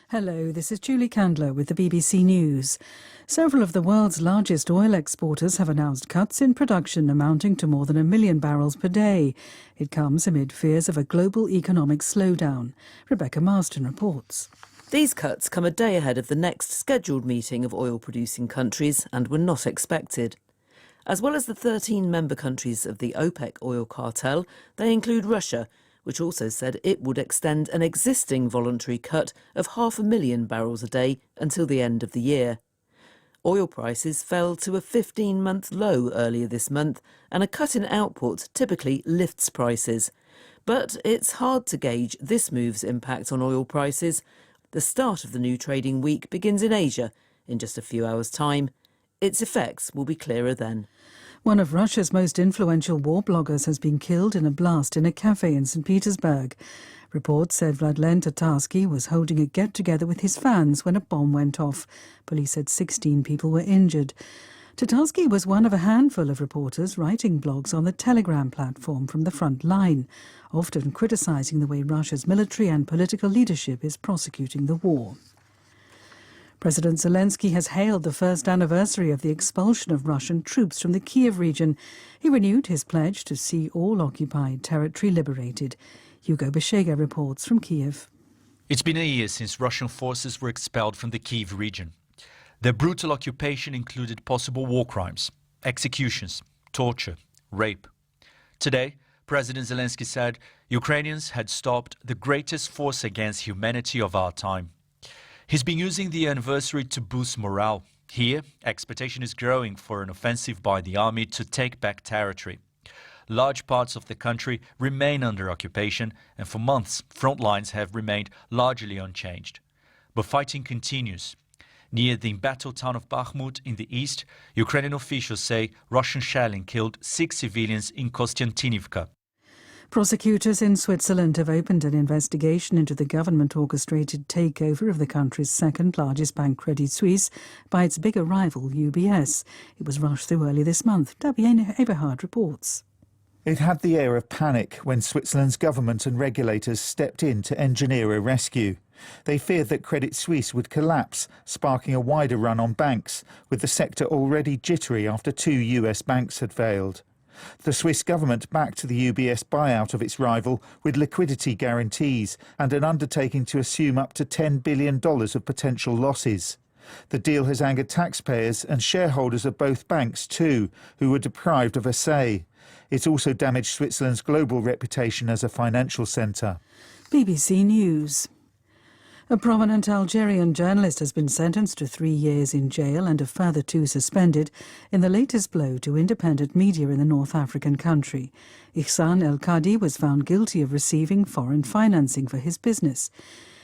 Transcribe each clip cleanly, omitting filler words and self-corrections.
Hello, this is Julie Candler with the BBC News. Several of the world's largest oil exporters have announced cuts in production amounting to more than 1 million barrels per day. It comes amid fears of a global economic slowdown. Rebecca Marston reports. These cuts come a day ahead of the next scheduled meeting of oil-producing countries and were not expected. As well as the 13 member countries of the OPEC oil cartel, they include Russia, which also said it would extend an existing voluntary cut of 500,000 barrels a day until the end of the year. Oil prices fell to a 15-month low earlier this month, and a cut in output typically lifts prices. But it's hard to gauge this move's impact on oil prices. The start of the new trading week begins in Asia in just a few hours' time. Its effects will be clearer then. One of Russia's most influential war bloggers has been killed in a blast in a cafe in St. Petersburg. Reports said Vladlen Tatarsky was holding a get-together with his fans when a bomb went off. Police said 16 people were injured. Tatarsky was one of a handful of reporters writing blogs on the Telegram platform from the front line, often criticising the way Russia's military and political leadership is prosecuting the war. President Zelensky has hailed the first anniversary of the expulsion of Russian troops from the Kiev region. He renewed his pledge to see all occupied territory liberated. Hugo Beshega reports from Kiev. It's been a year since Russian forces were expelled from the Kiev region. Their brutal occupation included possible war crimes, executions, torture, rape. Today, President Zelensky said Ukrainians had stopped the greatest force against humanity of our time. He's been using the anniversary to boost morale. Here, expectation is growing for an offensive by the army to take back territory. Large parts of the country remain under occupation, and for months, front lines have remained largely unchanged. But fighting continues. Near the embattled town of Bakhmut in the east, Ukrainian officials say Russian shelling killed 6 civilians in Kostiantynivka. Prosecutors in Switzerland have opened an investigation into the government-orchestrated takeover of the country's second-largest bank, Credit Suisse, by its bigger rival, UBS. It was rushed through early this month. Dabienne Eberhard reports. It had the air of panic when Switzerland's government and regulators stepped in to engineer a rescue. They feared that Credit Suisse would collapse, sparking a wider run on banks, with the sector already jittery after 2 US banks had failed. The Swiss government backed the UBS buyout of its rival with liquidity guarantees and an undertaking to assume up to $10 billion of potential losses. The deal has angered taxpayers and shareholders of both banks too, who were deprived of a say. It also damaged Switzerland's global reputation as a financial centre. BBC News. A prominent Algerian journalist has been sentenced to 3 years in jail and a further 2 suspended in the latest blow to independent media in the North African country. Ihsan El Kadi was found guilty of receiving foreign financing for his business.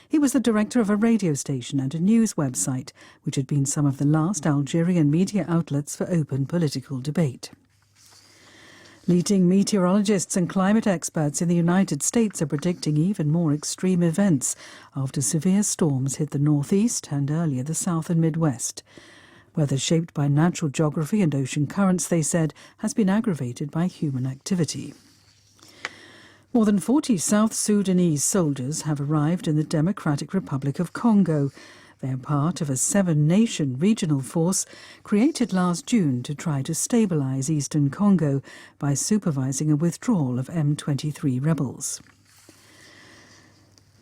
He was the director of a radio station and a news website, which had been some of the last Algerian media outlets for open political debate. Leading meteorologists and climate experts in the United States are predicting even more extreme events after severe storms hit the northeast and earlier the south and Midwest. Weather shaped by natural geography and ocean currents, they said, has been aggravated by human activity. More than 40 South Sudanese soldiers have arrived in the Democratic Republic of Congo. They are part of a 7-nation regional force created last June to try to stabilize eastern Congo by supervising a withdrawal of M23 rebels.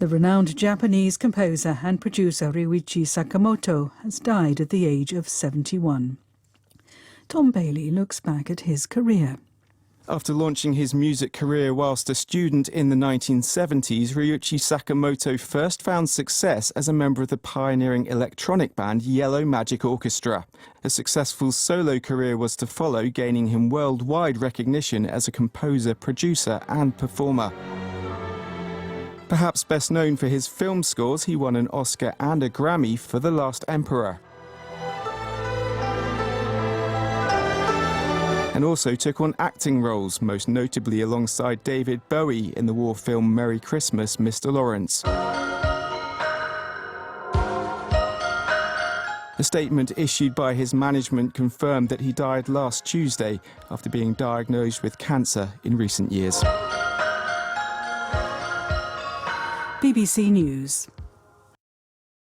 The renowned Japanese composer and producer Ryuichi Sakamoto has died at the age of 71. Tom Bailey looks back at his career. After launching his music career whilst a student in the 1970s, Ryuichi Sakamoto first found success as a member of the pioneering electronic band Yellow Magic Orchestra. A successful solo career was to follow, gaining him worldwide recognition as a composer, producer and performer. Perhaps best known for his film scores, he won an Oscar and a Grammy for The Last Emperor. And also took on acting roles, most notably alongside David Bowie in the war film Merry Christmas, Mr. Lawrence. A statement issued by his management confirmed that he died last Tuesday after being diagnosed with cancer in recent years. BBC News.